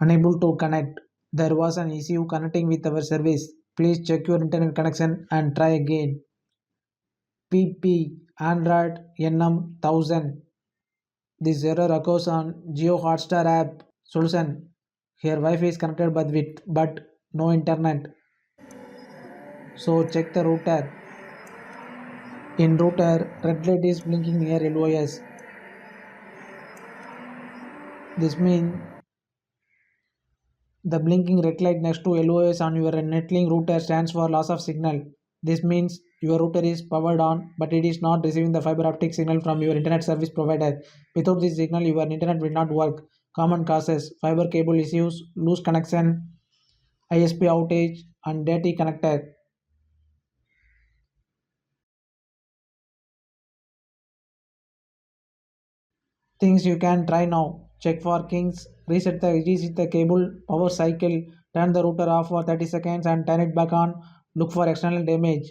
Unable to connect. There was an issue connecting with our service. Please check your internet connection and try again. PP Android NM-1000. This error occurs on JioHotstar app solution. Here Wi-Fi is connected but no internet. So check the router. In router, red light is blinking near LOS. This means the blinking red light next to LOS on your netlink router stands for loss of signal. This means your router is powered on, but it is not receiving the fiber optic signal from your internet service provider. Without this signal, your internet will not work. Common causes: fiber cable issues, loose connection, ISP outage, and dirty connector. Things you can try now. Check for kinks, reset the cable power cycle, turn the router off for 30 seconds and turn it back on. Look for external damage.